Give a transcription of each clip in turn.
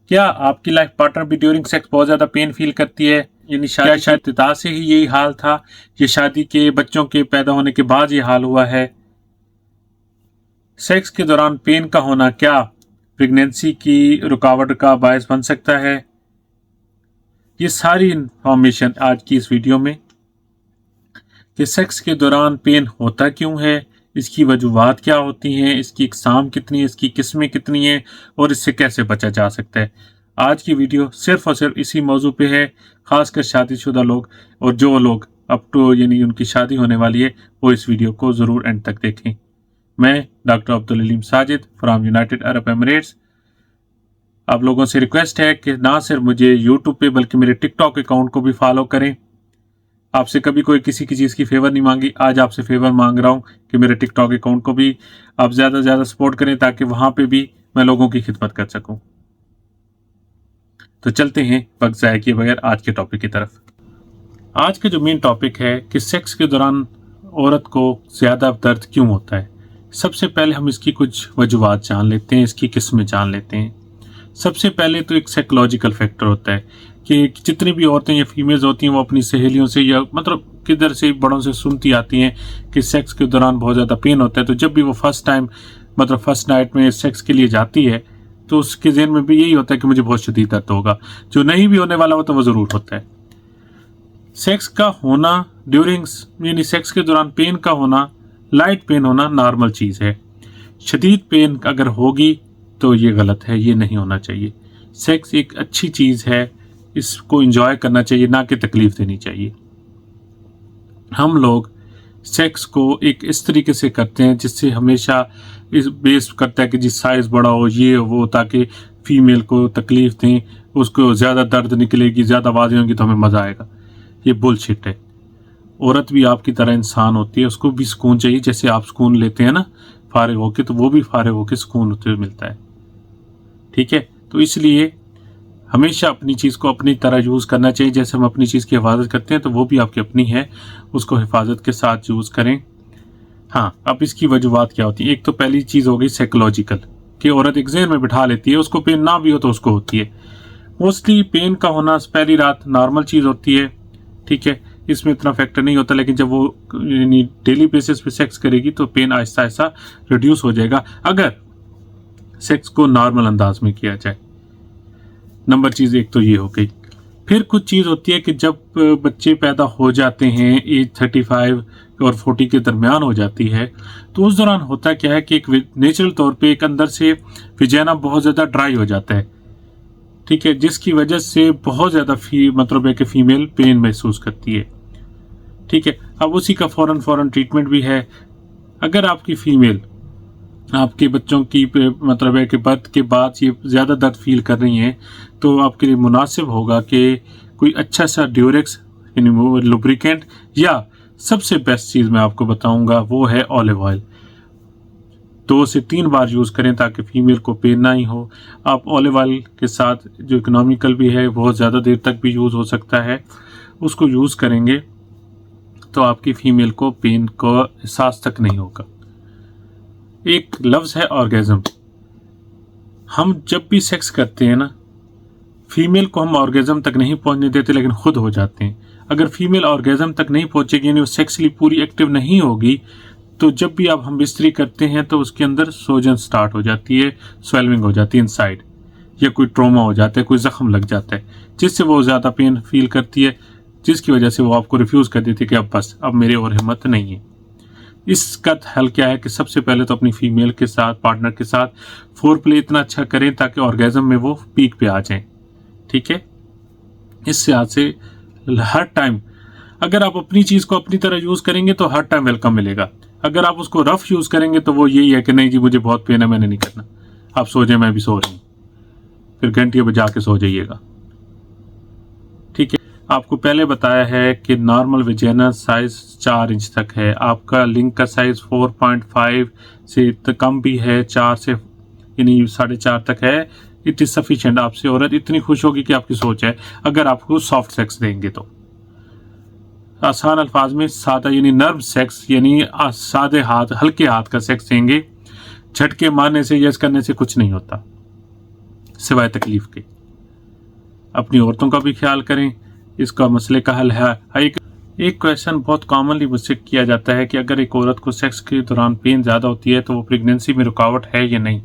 क्या आपकी life partner भी ड्यूरिंग सेक्स बहुत ज्यादा पेन फील करती है? यानी शायद इब्तिदा से ही यही हाल था, ये शादी के बच्चों के पैदा होने के बाद ये हाल हुआ है? सेक्स के दौरान पेन का होना क्या प्रेगनेंसी की रुकावट का बायस बन सकता है? ये सारी इंफॉर्मेशन आज की इस वीडियो में, कि सेक्स के दौरान पेन होता क्यों है, इसकी वजूहात क्या होती हैं, इसकी इकसाम कितनी है, इसकी किस्में कितनी हैं और इससे कैसे बचा जा सकता है। आज की वीडियो सिर्फ और सिर्फ इसी मौजू पे है। खासकर शादीशुदा लोग और जो लोग अप टू यानी उनकी शादी होने वाली है वो इस वीडियो को ज़रूर एंड तक देखें। मैं doctor Abdul Aleem Sajid from United Arab Emirates. आप लोगों से रिक्वेस्ट है कि ना सिर्फ मुझे यूट्यूब पे बल्कि मेरे टिकटॉक अकाउंट को भी फॉलो करें। आपसे कभी कोई किसी की चीज़ की फेवर नहीं मांगी, आज आपसे फेवर मांग रहा हूँ कि मेरे टिकटॉक अकाउंट को भी आप ज़्यादा से ज़्यादा सपोर्ट करें ताकि वहाँ पे भी मैं लोगों की खिदमत कर सकूं। तो चलते हैं वक्त ज़ाया किए बगैर आज के टॉपिक की तरफ। आज का जो मेन टॉपिक है कि सेक्स के दौरान औरत को ज़्यादा दर्द क्यों होता है। सबसे पहले हम इसकी कुछ वजूहात जान लेते हैं, इसकी किस्में जान लेते हैं। सबसे पहले तो एक साइकोलॉजिकल फैक्टर होता है कि जितनी भी औरतें या फीमेल्स होती हैं वो अपनी सहेलियों से या मतलब किधर से बड़ों से सुनती आती हैं कि सेक्स के दौरान बहुत ज़्यादा पेन होता है। तो जब भी वो फर्स्ट टाइम मतलब फर्स्ट नाइट में सेक्स के लिए जाती है तो उसके ज़हन में भी यही होता है कि मुझे बहुत शदीद दर्द होगा। जो नहीं भी होने वाला होता है वो ज़रूर होता है। सेक्स का होना ड्यूरिंग यानी सेक्स के दौरान पेन का होना, लाइट पेन होना नॉर्मल चीज़ है। शदीद पेन अगर होगी तो ये गलत है, ये नहीं होना चाहिए। सेक्स एक अच्छी चीज़ है, इसको एंजॉय करना चाहिए, ना कि तकलीफ देनी चाहिए। हम लोग सेक्स को एक इस तरीके से करते हैं जिससे हमेशा इस बेस करता है कि जिस साइज़ बड़ा हो ये वो, ताकि फीमेल को तकलीफ दें, उसको ज़्यादा दर्द निकलेगी, ज़्यादा आवाज़ें होंगी तो हमें मज़ा आएगा। ये बुलशिट है। औरत भी आपकी तरह इंसान होती है, उसको भी सुकून चाहिए। जैसे आप सुकून लेते हैं ना फारिग होके, तो वो भी फारिग होके सुकून होते हुए मिलता है। ठीक है, तो इसलिए हमेशा अपनी चीज़ को अपनी तरह यूज़ करना चाहिए। जैसे हम अपनी चीज़ की हिफाजत करते हैं तो वो भी आपकी अपनी है, उसको हिफाजत के साथ यूज़ करें। हाँ, अब इसकी वजूहात क्या होती है। एक तो पहली चीज़ हो गई साइकोलॉजिकल, कि औरत एक ज़हन में बिठा लेती है उसको पेन ना भी हो तो उसको होती है। मोस्टली पेन का होना पहली रात नॉर्मल चीज़ होती है, ठीक है, इसमें इतना फैक्टर नहीं होता। लेकिन जब वो यानी डेली बेसिस पे सेक्स करेगी तो पेन आहिस्ता आहिस्ता रिड्यूस हो जाएगा अगर सेक्स को नॉर्मल अंदाज में किया जाए। नंबर चीज़ एक तो ये हो गई। फिर कुछ चीज़ होती है कि जब बच्चे पैदा हो जाते हैं, एज 35 और 40 के दरमियान हो जाती है, तो उस दौरान होता क्या है कि एक नेचुरल तौर पे एक अंदर से विजाइना बहुत ज़्यादा ड्राई हो जाता है, ठीक है, जिसकी वजह से बहुत ज़्यादा मतलब है कि फीमेल पेन महसूस करती है। ठीक है, अब उसी का फ़ौरन ट्रीटमेंट भी है। अगर आपकी फीमेल आपके बच्चों की मतलब है कि बर्थ के बाद ये ज़्यादा दर्द फील कर रही हैं तो आपके लिए मुनासिब होगा कि कोई अच्छा सा ड्यूरेक्स यानी लुब्रिकेंट, या सबसे बेस्ट चीज़ मैं आपको बताऊंगा वो है ऑलिव ऑयल। 2 से 3 बार यूज़ करें ताकि फीमेल को पेन ना ही हो। आप ऑलिव ऑयल के साथ जो इकोनॉमिकल भी है, बहुत ज़्यादा देर तक भी यूज़ हो सकता है, उसको यूज़ करेंगे तो आपकी फीमेल को पेन का एहसास तक नहीं होगा। एक लफ्ज़ है ऑर्गेज़म। हम जब भी सेक्स करते हैं ना, फीमेल को हम ऑर्गेज़म तक नहीं पहुंचने देते लेकिन खुद हो जाते हैं। अगर फीमेल ऑर्गेज़म तक नहीं पहुंचेगी यानी वो सेक्सुअली पूरी एक्टिव नहीं होगी तो जब भी आप हम बिस्तरी करते हैं तो उसके अंदर सोजन स्टार्ट हो जाती है, स्वेलिंग हो जाती है इनसाइड, या कोई ट्रॉमा हो जाता है, कोई ज़ख्म लग जाता है जिससे वो ज़्यादा पेन फील करती है, जिसकी वजह से वो आपको रिफ्यूज़ कर देती है कि अब बस अब मेरे और हिम्मत नहीं है। इसका हल क्या है कि सबसे पहले तो अपनी फीमेल के साथ, पार्टनर के साथ फोर प्ले इतना अच्छा करें ताकि ऑर्गेज़म में वो पीक पे आ जाएं। ठीक है, इससे आज से हर टाइम अगर आप अपनी चीज़ को अपनी तरह यूज़ करेंगे तो हर टाइम वेलकम मिलेगा। अगर आप उसको रफ यूज़ करेंगे तो वो यही है कि नहीं जी मुझे बहुत पेन है, मैंने नहीं करना, आप सो जाए, मैं भी सो रही हूँ, फिर घंटियों बजा के सो जाइएगा। ठीक है, आपको पहले बताया है कि नॉर्मल वेजाइना साइज 4 इंच तक है, आपका लिंग का साइज 4.5 से कम भी है, 4 से यानी 4.5 तक है। It is sufficient. आपसे औरत इतनी खुश होगी कि आपकी सोच है अगर आपको सॉफ्ट सेक्स देंगे तो। आसान अल्फाज में सादा यानी नर्म सेक्स यानी सादे हाथ, हल्के हाथ का सेक्स देंगे। झटके मारने से, यस करने से कुछ नहीं होता सिवाय तकलीफ के। अपनी औरतों का भी ख्याल करें। इसका मसले का हल है। एक क्वेश्चन बहुत कॉमनली मुझसे किया जाता है कि अगर एक औरत को सेक्स के दौरान पेन ज़्यादा होती है तो वो प्रेगनेंसी में रुकावट है या नहीं।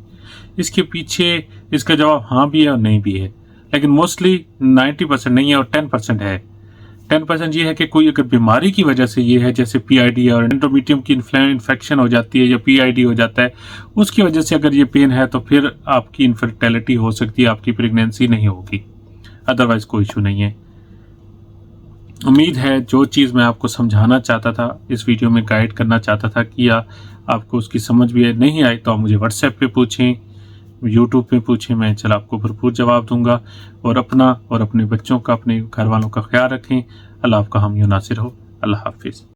इसके पीछे इसका जवाब हाँ भी है और नहीं भी है, लेकिन मोस्टली 90% नहीं है और 10% है। 10% ये है कि कोई अगर बीमारी की वजह से ये है, जैसे PID और एंडोमेट्रियम की इन्फेक्शन हो जाती है या PID हो जाता है, उसकी वजह से अगर ये पेन है तो फिर आपकी इनफर्टिलिटी हो सकती है, आपकी प्रेगनेंसी नहीं होगी। अदरवाइज कोई इशू नहीं है। उम्मीद है जो चीज़ मैं आपको समझाना चाहता था, इस वीडियो में गाइड करना चाहता था कि आपको उसकी समझ भी नहीं आई तो आप मुझे व्हाट्सएप पे पूछें, यूट्यूब पे पूछें, मैं इंशाल्लाह आपको भरपूर जवाब दूंगा। और अपना और अपने बच्चों का, अपने घर वालों का ख्याल रखें। अल्लाह आपका हामी नासिर हो। अल्लाह हाफिज़।